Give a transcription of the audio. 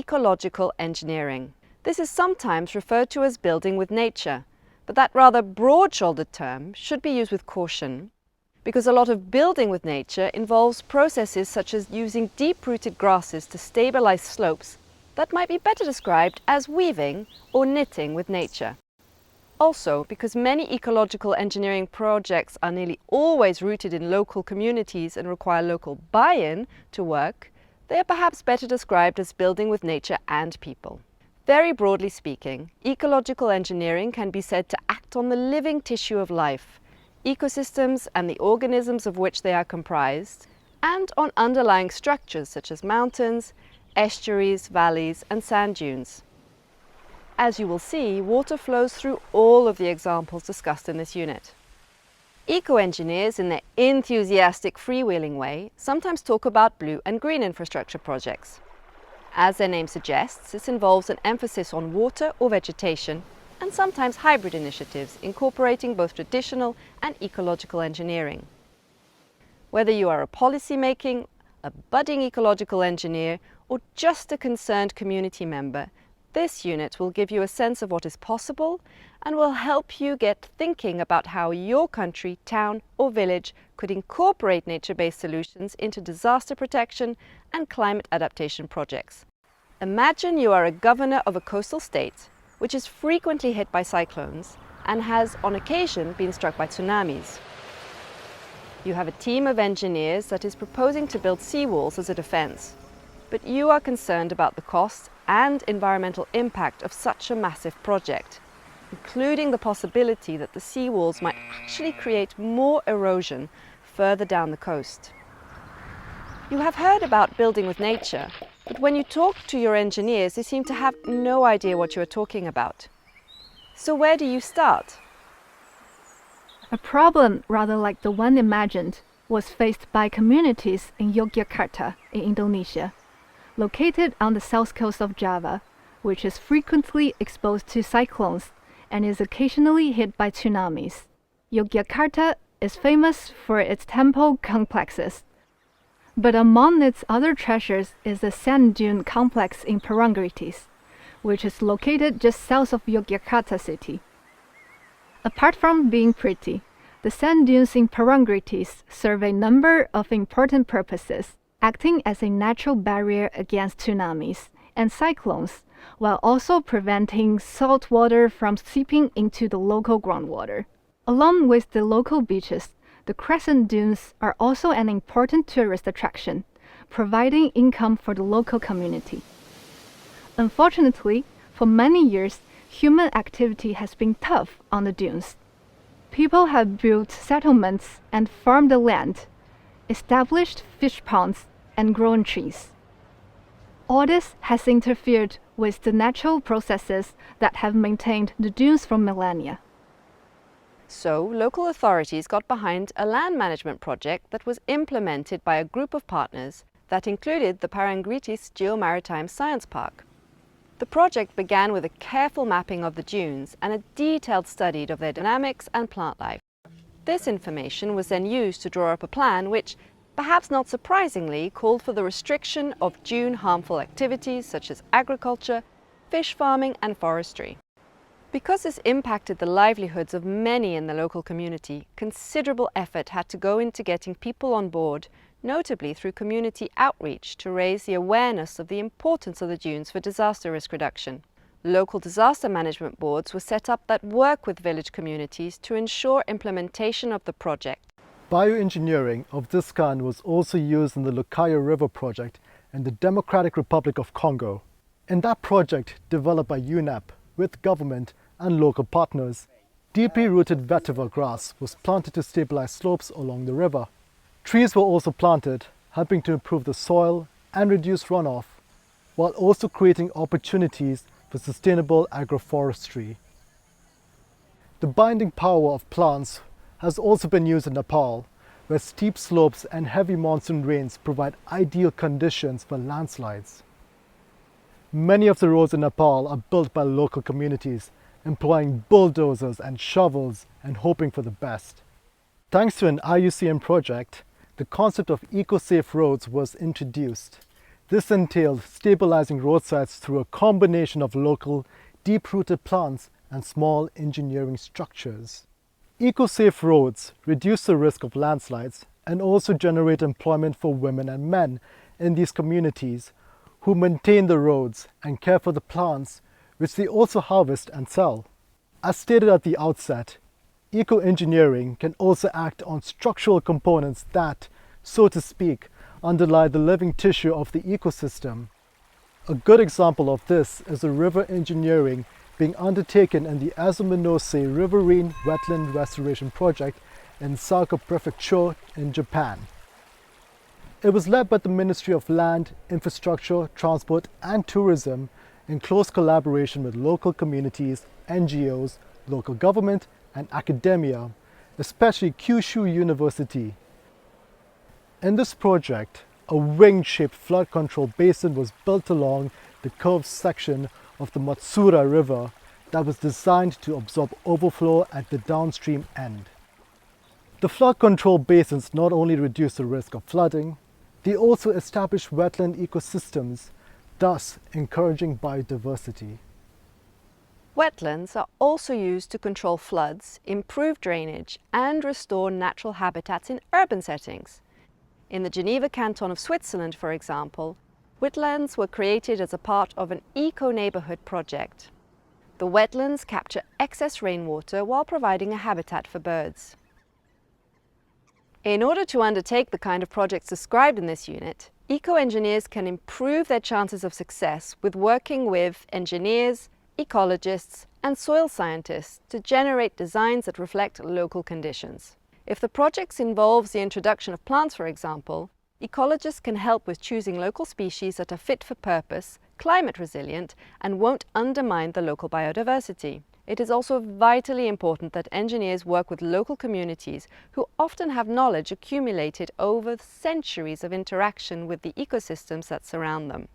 ecological engineering. This is sometimes referred to as building with nature, but that rather broad-shouldered term should be used with caution, because a lot of building with nature involves processes such as using deep-rooted grasses to stabilize slopes that might be better described as weaving or knitting with nature. Also, because many ecological engineering projects are nearly always rooted in local communities and require local buy-in to work, they are perhaps better described as building with nature and people. Very broadly speaking, ecological engineering can be said to act on the living tissue of life, ecosystems and the organisms of which they are comprised, and on underlying structures such as mountains, estuaries, valleys and sand dunes. As you will see, water flows through all of the examples discussed in this unit. Eco-engineers, in their enthusiastic freewheeling way, sometimes talk about blue and green infrastructure projects. As their name suggests, this involves an emphasis on water or vegetation, and sometimes hybrid initiatives incorporating both traditional and ecological engineering. Whether you are a policymaking, a budding ecological engineer, or just a concerned community member, this unit will give you a sense of what is possible and will help you get thinking about how your country, town or village could incorporate nature-based solutions into disaster protection and climate adaptation projects. Imagine you are a governor of a coastal state which is frequently hit by cyclones and has on occasion been struck by tsunamis. You have a team of engineers that is proposing to build seawalls as a defense, but you are concerned about the cost and environmental impact of such a massive project, including the possibility that the seawalls might actually create more erosion further down the coast. You have heard about building with nature, but when you talk to your engineers, they seem to have no idea what you are talking about. So where do you start? A problem rather like the one imagined was faced by communities in Yogyakarta in Indonesia, located on the south coast of Java, which is frequently exposed to cyclones and is occasionally hit by tsunamis. Yogyakarta is famous for its temple complexes, but among its other treasures is the sand dune complex in Parangtritis, which is located just south of Yogyakarta city. Apart from being pretty, the sand dunes in Parangtritis serve a number of important purposes, acting as a natural barrier against tsunamis and cyclones, while also preventing salt water from seeping into the local groundwater. Along with the local beaches, the crescent dunes are also an important tourist attraction, providing income for the local community. Unfortunately, for many years, human activity has been tough on the dunes. People have built settlements and farmed the land, established fish ponds, and grown trees. All this has interfered with the natural processes that have maintained the dunes for millennia. So, local authorities got behind a land management project that was implemented by a group of partners that included the Parangtritis Geomaritime Science Park. The project began with a careful mapping of the dunes and a detailed study of their dynamics and plant life. This information was then used to draw up a plan which, perhaps not surprisingly, called for the restriction of dune harmful activities such as agriculture, fish farming and forestry. Because this impacted the livelihoods of many in the local community, considerable effort had to go into getting people on board, notably through community outreach to raise the awareness of the importance of the dunes for disaster risk reduction. Local disaster management boards were set up that work with village communities to ensure implementation of the project. Bioengineering of this kind was also used in the Lucayo River project in the Democratic Republic of Congo. In that project, developed by UNEP with government and local partners, deeply rooted vetiver grass was planted to stabilize slopes along the river. Trees were also planted, helping to improve the soil and reduce runoff, while also creating opportunities for sustainable agroforestry. The binding power of plants has also been used in Nepal, where steep slopes and heavy monsoon rains provide ideal conditions for landslides. Many of the roads in Nepal are built by local communities, employing bulldozers and shovels and hoping for the best. Thanks to an IUCN project, the concept of eco-safe roads was introduced. This entailed stabilizing roadsides through a combination of local, deep-rooted plants and small engineering structures. Eco-safe roads reduce the risk of landslides and also generate employment for women and men in these communities who maintain the roads and care for the plants, which they also harvest and sell. As stated at the outset, eco-engineering can also act on structural components that, so to speak, underlie the living tissue of the ecosystem. A good example of this is the river engineering being undertaken in the 𝐿 riverine wetland restoration project in Saga Prefecture in Japan. It was led by the Ministry of Land, Infrastructure, Transport and Tourism in close collaboration with local communities, NGOs, local government and academia, especially Kyushu University. In this project, a wing-shaped flood control basin was built along the curved section of the Matsura River that was designed to absorb overflow at the downstream end. The flood control basins not only reduce the risk of flooding, they also establish wetland ecosystems, thus encouraging biodiversity. Wetlands are also used to control floods, improve drainage and restore natural habitats in urban settings. In the Geneva canton of Switzerland, for example, wetlands were created as a part of an eco-neighbourhood project. The wetlands capture excess rainwater while providing a habitat for birds. In order to undertake the kind of projects described in this unit, eco-engineers can improve their chances of success with working with engineers, ecologists and soil scientists to generate designs that reflect local conditions. If the project involves the introduction of plants, for example, ecologists can help with choosing local species that are fit for purpose, climate resilient and won't undermine the local biodiversity. It is also vitally important that engineers work with local communities who often have knowledge accumulated over centuries of interaction with the ecosystems that surround them.